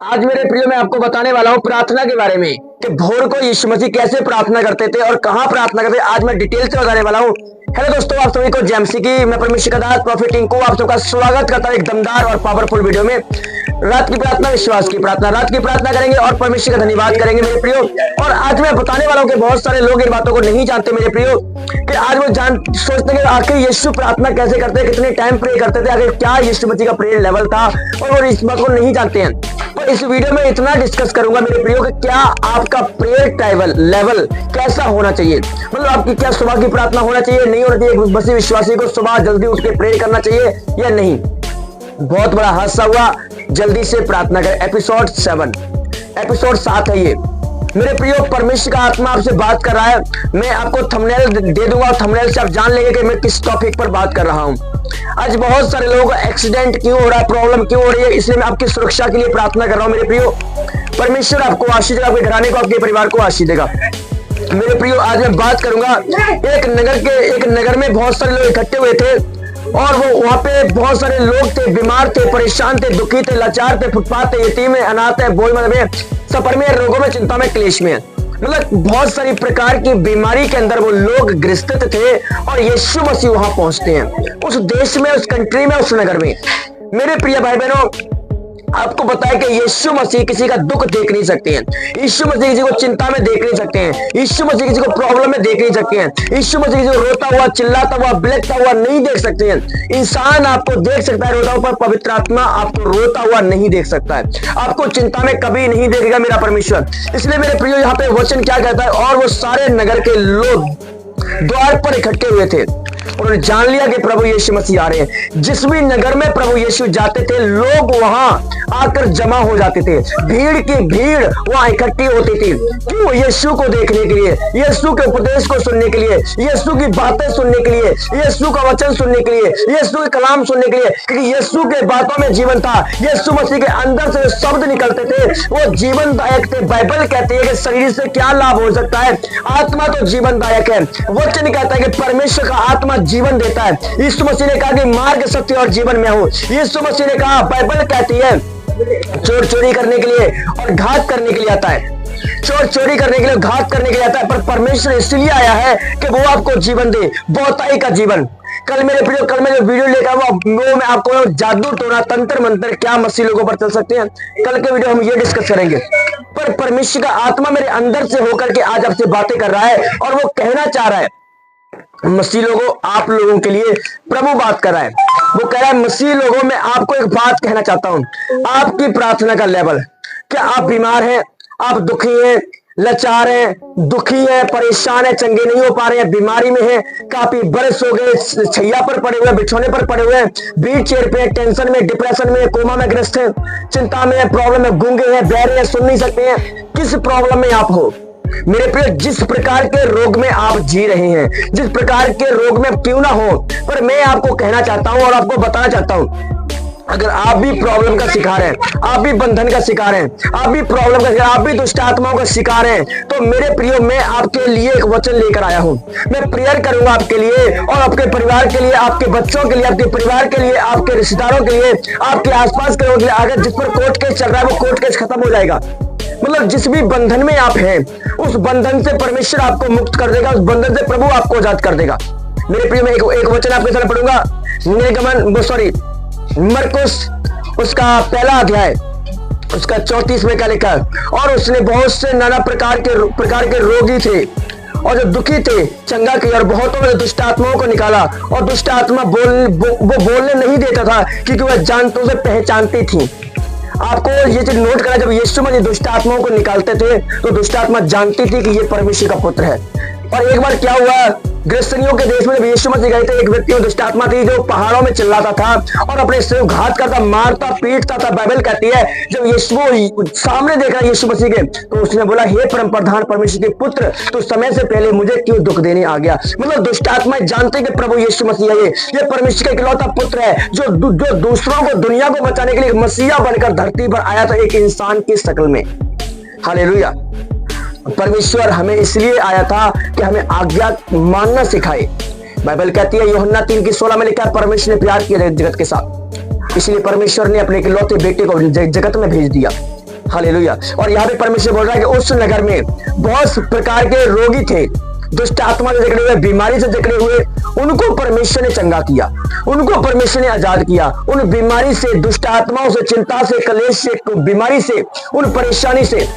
आज मेरे प्रियो मैं आपको बताने वाला हूँ प्रार्थना के बारे में कि भोर को यीशु मसीह कैसे प्रार्थना करते थे और कहाँ प्रार्थना करते थे। आज मैं डिटेल से बताने वाला हूँ। हेलो दोस्तों, आप सभी को जेएमसी की मैं परमेश्वर का दास प्रॉफिट टिंकू आप सबका स्वागत करता हूँ एक दमदार और पावरफुल वीडियो में। रात की प्रार्थना, विश्वास की प्रार्थना, रात की प्रार्थना करेंगे और परमेश्वर का धन्यवाद करेंगे मेरे प्रियो। और आज मैं बताने वाला हूँ कि बहुत सारे लोग इन बातों को नहीं जानते मेरे प्रियो, कि आज वो सोचते हैं आखिर यीशु प्रार्थना कैसे करते हैं, कितने टाइम प्रे करते थे, आखिर क्या यीशु मसीह का प्रेयर लेवल था, और वो इस बात को नहीं जानते हैं। तो इस वीडियो में इतना डिस्कस करूंगा मेरे प्रियो कि क्या आपका प्रेयर लेवल कैसा होना चाहिए, मतलब आपकी क्या सुबह की प्रार्थना होना चाहिए, नहीं होना चाहिए। मसीह विश्वासी को सुबह जल्दी उठ के प्रे करना चाहिए या नहीं। बहुत बड़ा हादसा हुआ, जल्दी से प्रार्थना करें। एपिसोड 7 है ये मेरे प्रियो। परमेश्वर का आत्मा आपसे बात कर रहा है। मैं आपको थंबनेल दे दूंगा और थंबनेल से आप जान लेंगे कि मैं किस टॉपिक पर बात कर रहा हूं। आज बहुत सारे लोगों को एक्सीडेंट क्यों हो रहा है, प्रॉब्लम क्यों हो रही है, इसलिए मैं आपकी सुरक्षा के लिए प्रार्थना कर रहा हूं मेरे प्रियो। परमेश्वर आपको आशीष देगा, आपके घराने को, आपके परिवार को आशीष देगा मेरे प्रियो। आज मैं बात करूंगा एक नगर में बहुत सारे लोग इकट्ठे हुए थे और वो वहां पे बहुत सारे लोग थे, बीमार थे, परेशान थे, दुखी थे, लाचार थे, फुटपाथ थे, यतीम है, अनाथ है, बोलमन में, सफर में, रोगों में, चिंता में, क्लेश में, मतलब बहुत सारी प्रकार की बीमारी के अंदर वो लोग ग्रसित थे। और यीशु मसीह वहां पहुंचते हैं, उस देश में, उस कंट्री में, उस नगर में। मेरे प्रिय भाई बहनों, आपको पता है कि यीशु मसीह किसी का दुख देख नहीं सकते हैं, यीशु मसीह किसी को चिंता में देख नहीं सकते हैं, यीशु मसीह किसी को प्रॉब्लम में देख नहीं सकते हैं, यीशु मसीह किसी को रोता हुआ, चिल्लाता हुआ, बिलखता हुआ नहीं देख सकते हैं। इंसान आपको देख सकता है रोता हुआ, पर पवित्र आत्मा आपको रोता हुआ नहीं देख सकता है, आपको चिंता में कभी नहीं देखेगा मेरा परमेश्वर। इसलिए मेरे प्रियो यहाँ पे वचन क्या कहता है, और वो सारे नगर के लोग द्वार पर इकट्ठे हुए थे। उन्होंने जान लिया कि प्रभु यीशु मसीह आ रहे हैं। जिस भी नगर में प्रभु यीशु जाते थे, लोग वहां आकर जमा हो जाते थे, भीड़ की भीड़ वहां इकट्ठी होती थी। क्यों? यीशु को देखने के लिए, यीशु के उपदेश को सुनने के लिए, यीशु की बातें सुनने के लिए, यीशु का वचन सुनने के लिए, यीशु के कलाम सुनने के लिए, क्योंकि यीशु के बातों में जीवन था। यीशु मसीह के अंदर से शब्द निकलते थे, वो जीवनदायक थे। बाइबल कहती है कि शरीर से क्या लाभ हो सकता है, आत्मा तो जीवनदायक है। वचन कहता है कि परमेश्वर का आत्मा जीवन देता है। यीशु मसीह ने कहा कि मार्ग, सत्य और जीवन में हूं। यीशु मसीह ने कहा, बाइबल कहती है, चोर चोरी करने के लिए और घात करने के लिए आता है, चोर चोरी करने के लिए, घात करने के लिए आता है, पर परमेश्वर इसलिए आया है कि वो आपको जीवन दे, बहुताई का जीवन। कल मेरे प्रियो, कल मैं जो वीडियो लेकर वो मैं आपको जादू टोना, तंत्र मंत्र क्या मसीह लोगों पर चल सकते हैं, कल के वीडियो हम ये डिस्कस करेंगे। पर परमेश्वर का आत्मा मेरे अंदर से होकर के आज आपसे बातें कर रहा है और वो कहना चाह रहा है, मसीह लोगों, आप लोगों के लिए प्रभु बात कर रहा है। वो कह रहा है, मसीह लोगों, मैं आपको एक बात कहना चाहता हूं। आपकी प्रार्थना का लेवल, क्या आप बीमार हैं, आप दुखी हैं, लाचार हैं, दुखी हैं, परेशान हैं, चंगे नहीं हो पा रहे हैं, बीमारी में हैं, काफी बरस हो गए, छैया पर पड़े हुए, बिछौने पर पड़े हुए हैं, व्हील चेयर पे, टेंशन में, डिप्रेशन में, कोमा में ग्रस्त हैं, चिंता में, प्रॉब्लम में, गूंगे हैं, बहरे हैं, सुन नहीं सकते हैं, किस प्रॉब्लम में आप हो मेरे प्रिय, जिस प्रकार के रोग में आप जी रहे हैं, जिस प्रकार के रोग में क्यों ना हो, पर मैं आपको कहना चाहता हूं और आपको बताना चाहता हूं, अगर आप भी प्रॉब्लम का शिकार हैं, आप भी बंधन का शिकार हैं, आप भी प्रॉब्लम का शिकार, आप भी दुष्ट आत्माओं का शिकार हैं, तो मेरे प्रियो, मैं आपके लिए एक वचन लेकर आया हूं। मैं प्रेयर करूंगा आपके लिए और आपके परिवार के लिए, आपके बच्चों के लिए, आपके परिवार के लिए, आपके रिश्तेदारों के लिए, आपके आसपास के लोगों के लिए। अगर जिस पर कोर्ट केस चल रहा है, वो कोर्ट केस खत्म हो जाएगा। मतलब जिस भी बंधन में आप हैं, उस बंधन से परमेश्वर आपको मुक्त कर देगा, उस बंधन से प्रभु आपको आजाद कर देगा मेरे प्रिय। मैं एक वचन आपके साथ पढ़ूंगा, मरकुस उसका पहला अध्याय, उसका 34 में क्या लिखा है, और उसने बहुत से नाना प्रकार के रोगी थे और जो दुखी थे चंगा किया, और बहुतों में दुष्ट आत्माओं को निकाला। और दुष्ट आत्मा वो बोलने नहीं देता था, क्योंकि वह जानतों से पहचानती थी। आपको ये चीज नोट करना, जब यीशु मसीह दुष्ट आत्माओं को निकालते थे, तो दुष्ट आत्मा जानती थी कि ये परमेश्वर का पुत्र है। और एक बार क्या हुआ, ग्रस्तनियों के देश में जब यीशु मसीह गए थे, एक व्यक्ति में दुष्ट आत्मा थी जो पहाड़ों में चिल्लाता था और अपने से घात करता, मारता, पीटता था। बाइबल कहती है, जब यीशु सामने देखा यीशु मसीह के, तो उसने बोला, हे परम प्रधान परमेश्वर के पुत्र, तो समय से पहले मुझे क्यों दुख देने आ गया। मतलब दुष्ट आत्माएं जानते कि प्रभु यीशु मसीह है, ये परमेश्वर का इकलौता पुत्र है, जो दूसरों को, दुनिया को बचाने के लिए मसीहा बनकर धरती पर आया था, एक इंसान की शक्ल में। हालेलुया। परमेश्वर हमें इसलिए आया था कि हमें आज्ञा मानना सिखाए। बाइबल कहती है, यूहन्ना 3:16 में लिखा है, परमेश्वर ने प्यार किया जगत के साथ, इसलिए परमेश्वर ने अपने इकलौते बेटे को जगत में भेज दिया। हालेलुया। और यहाँ पे परमेश्वर बोल रहा है कि उस नगर में बहुत प्रकार के रोगी थे, दुष्ट आत्मा से जकड़े हुए, बीमारी से जकड़े हुए, उनको परमेश्वर ने चंगा किया, उनको परमेश्वर ने आजाद किया। उन बीमारी से, दुष्ट आत्माओं से, चिंता से, कलेश से, बीमारी से, उन परेशानी से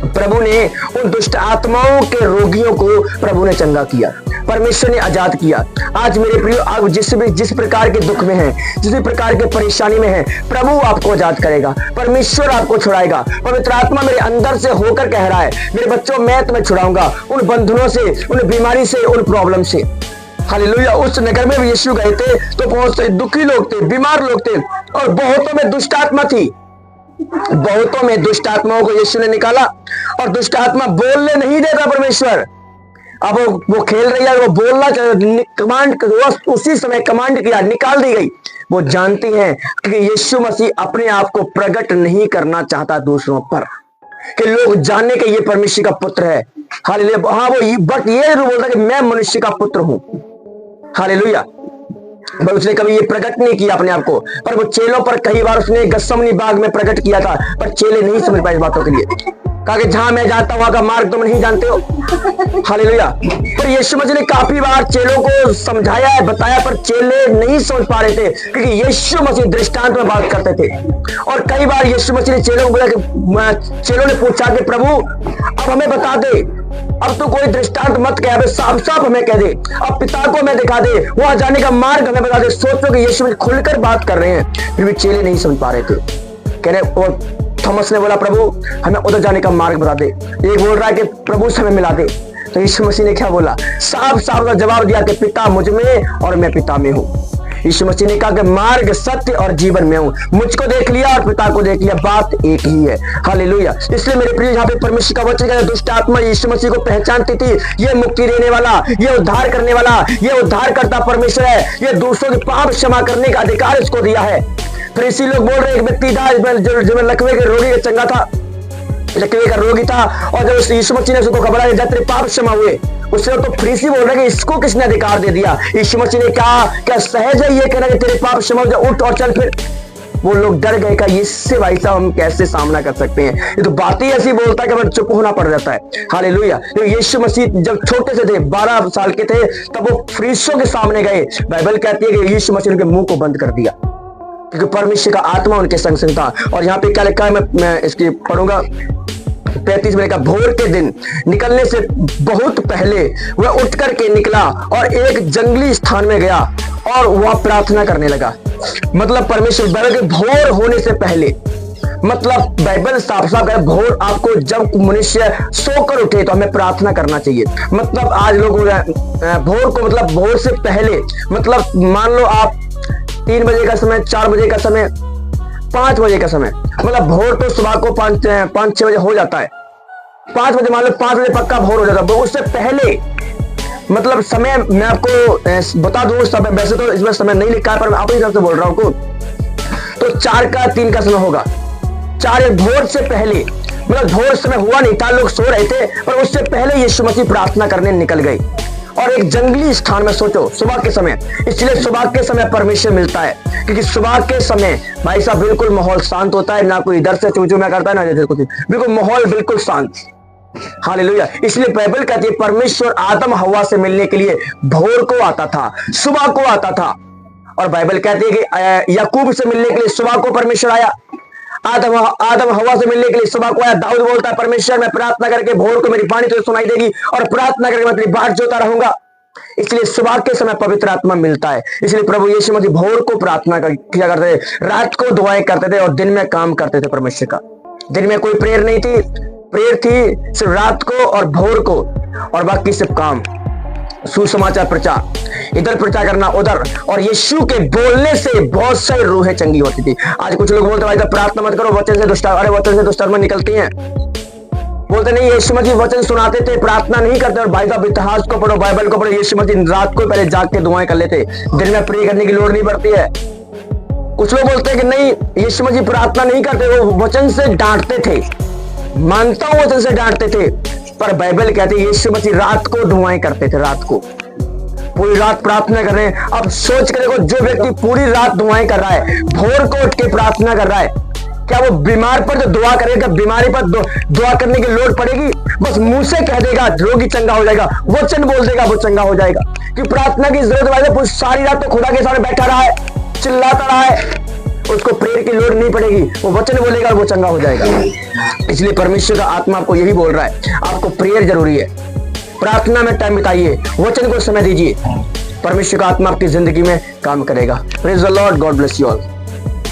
प्रभु ने, उन दुष्ट आत्माओं के रोगियों को प्रभु ने चंगा किया, परमेश्वर ने आजाद किया। आज मेरे प्रियो, आप जिस प्रकार के दुख में हैं, जिस भी प्रकार के परेशानी में हैं, प्रभु आपको आजाद करेगा, परमेश्वर आपको छुड़ाएगा। पवित्र आत्मा मेरे अंदर से होकर कह रहा है, मेरे बच्चों, मैं तुम्हें छुड़ाऊंगा उन बंधनों से, उन बीमारी से, उन प्रॉब्लम से। हालेलुया। उस नगर में भी यीशु गए थे तो बहुत से दुखी लोग थे, बीमार लोग थे, और बहुतों में दुष्ट आत्मा थी। बहुतों में दुष्ट आत्माओं को यीशु ने निकाला, और दुष्ट आत्मा बोलने नहीं देता परमेश्वर। अब वो खेल रही है, वो बोलना चाहिए, कमांड, उसी समय कमांड किया, निकाल दी गई। वो जानती हैं कि यीशु मसीह अपने आप को प्रकट नहीं करना चाहता दूसरों पर, कि लोग जाने के ये परमेश्वर का पुत्र है। हालेलुया। हाँ, वो बट ये जरूर बोलता कि मैं मनुष्य का पुत्र हूं। हालेलुया। पर उसने कभी ये प्रकट नहीं किया अपने आप को, पर वो चेलों पर कई बार उसने गत्सेमनी बाग में प्रकट किया था, पर चेले नहीं समझ पाए इस बातों के लिए। कहा कि जहां मैं जाता हूं वहां का मार्ग तुम नहीं जानते हो। हालेलुया। पर यीशु मसीह ने काफी बार चेलों को समझाया है, बताया, पर चेले नहीं समझ पा रहे थे, क्योंकि यीशु मसीह दृष्टांत में बात करते थे। और कई बार यीशु मसीह ने चेलों को बोला कि, चेलों ने पूछा कि प्रभु अब हमें बता दे, अब तो कोई दृष्टांत मत कह, साफ साफ हमें कह दे, अब पिता को हमें दिखा दे, वहां जाने का मार्ग हमें बता दे। सोचो कि यीशु मसीह खुलकर बात कर रहे हैं, फिर भी चेले नहीं समझ पा रहे थे। कह रहे, और थॉमस ने बोला, प्रभु हमें उधर जाने का मार्ग बता दे। एक बोल रहा है कि प्रभु से हमें मिला दे। तो यीशु मसीह ने क्या बोला? साफ साफ का जवाब दिया कि पिता मुझ में और मैं पिता में हूं। यीशु मसीह ने कहा कि मार्ग, सत्य और जीवन में हूं। मुझको देख लिया और पिता को देख लिया, बात एक ही है। हालेलुया। इसलिए मेरे प्रिय, यहाँ पे परमेश्वर का वचन है, दुष्ट आत्मा यीशु मसीह को पहचानती थी, ये मुक्ति देने वाला, ये उद्धार करने वाला, ये उद्धार करता परमेश्वर है, ये दूसरों के पाप क्षमा करने का अधिकार इसको दिया है। फरीसी लोग बोल रहे, एक व्यक्ति था जो लकवे के रोगी का चंगा था, लकवे का रोगी था, और जब यीशु मसीह ने उसको खबर आई जब तेरे पाप क्षमा हुए, उससे तो फरीसी बोल रहे कि इसको किसने अधिकार दे दिया? यीशु मसीह ने कहा, क्या सहज है ये कहना कि तेरे पाप क्षमा हो जाए, उठ और चल फिर। वो लोग डर गए, का इससे भाई साहब हम कैसे सामना कर सकते हैं? ये तो बात ही ऐसी बोलता है कि हमें चुप होना पड़ जाता है। हालेलुया। तो यीशु मसीह जब छोटे से थे, 12 साल के थे, तब वो फरीसियों के सामने गए। बाइबल कहती है कि यीशु मसीह उनके मुंह को बंद कर दिया, क्योंकि परमेश्वर का आत्मा उनके संग संग था। और यहाँ पे क्या लिखा है, मैं इसकी पढ़ूंगा। 35 में लिखा, भोर के दिन निकलने से बहुत पहले वह उठ करके निकला और एक जंगली स्थान में गया और वह प्रार्थना करने लगा। मतलब परमेश्वर, बाइबल के भोर होने से पहले, मतलब बाइबल साफ साफ है, भोर आपको, जब मनुष्य सोकर उठे तो हमें प्रार्थना करना चाहिए। मतलब आज लोग भोर को, मतलब भोर से पहले, मतलब मान लो आप 3 बजे का समय, 4 बजे का समय, 5 बजे का समय, मतलब भोर तो सुबह को 5-6 बजे हो जाता है। 5 बजे, मान लो 5 बजे पक्का भोर हो जाता है। उससे पहले मतलब समय मैं आपको बता दूं, समय वैसे तो इसमें समय नहीं लिखा है, पर मैं अपनी तरफ से बोल रहा हूं। तो 4 का 3 का समय होगा। 4 भोर से पहले, मतलब भोर समय हुआ नहीं था, लोग सो रहे थे, पर उससे पहले यीशु मसीह प्रार्थना करने निकल गए और एक जंगली स्थान में। सोचो, सुबह के समय, इसलिए सुबह के समय परमेश्वर मिलता है, क्योंकि सुबह के समय भाई साहब बिल्कुल माहौल शांत होता है, ना कोई इधर से चूचू करता है, ना इधर कुछ, बिल्कुल माहौल बिल्कुल शांत। हालेलुया। इसलिए बाइबल कहती है परमेश्वर आदम हवा से मिलने के लिए भोर को आता था, सुबह को आता था। और बाइबल कहती है कि याकूब से मिलने के लिए सुबह को परमेश्वर आया, आदम हवा से मिलने के लिए सुबह को आया। दाऊद बोलता है, परमेश्वर मैं प्रार्थना करके भोर को मेरी वाणी तुझे सुनाई देगी, और प्रार्थना करके मैं तेरी बाट जोता रहूंगा। इसलिए सुबह के समय पवित्र आत्मा मिलता है। इसलिए प्रभु यीशु मसीह भोर को प्रार्थना किया करते थे, रात को दुआएं करते थे, और दिन में काम करते थे परमेश्वर का। दिन में कोई प्रेयर नहीं थी, प्रेयर थी सिर्फ रात को और भोर को, और बाकी सिर्फ काम, सुसमाचार प्रचार, इधर प्रचार करना उधर। और यीशु के बोलने से बहुत सारी रूहें चंगी होती थी। आज कुछ लोग बोलते भाई प्रार्थना मत करो, वचन से दुष्ट, अरे वचन से दुष्ट आत्मा निकलती हैं। बोलते नहीं, यीशु मसीह वचन सुनाते थे, प्रार्थना नहीं करते। और भाई साहब इतिहास को पढ़ो, बाइबल को पढ़ो, यीशु मसीह रात को पहले जाग के दुआएं कर लेते, दिन में प्रे करने की लोड़ नहीं पड़ती है। कुछ लोग बोलते हैं कि नहीं, यीशु मसीह प्रार्थना नहीं करते, वो वचन से डांटते थे। मानता हूं वचन से डांटते थे, पर बाइबल कहती है यीशु मसीह रात को दुआएं करते थे, रात को पूरी रात प्रार्थना कर रहे हैं। अब सोच कर देखो, जो व्यक्ति पूरी रात दुआएं कर रहा है, भोर को उठ के प्रार्थना कर रहा है, क्या वो बीमार पर जो दुआ करेगा, बीमारी पर दुआ करने की लोड पड़ेगी? बस मुंह से कह देगा रोगी चंगा हो जाएगा, वचन बोल देगा वो चंगा हो जाएगा। कि प्रार्थना की जरूरत वाले सारी रात तो खुदा के सामने बैठा रहा है, चिल्लाता रहा है, उसको प्रेयर की लोड नहीं पड़ेगी, वो वचन बोलेगा वो चंगा हो जाएगा। इसलिए परमेश्वर का आत्मा आपको यही बोल रहा है, आपको प्रेयर जरूरी है, प्रार्थना में टाइम बिताइए, वचन को समय दीजिए, परमेश्वर का आत्मा आपकी जिंदगी में काम करेगा। Praise the Lord, God bless you all.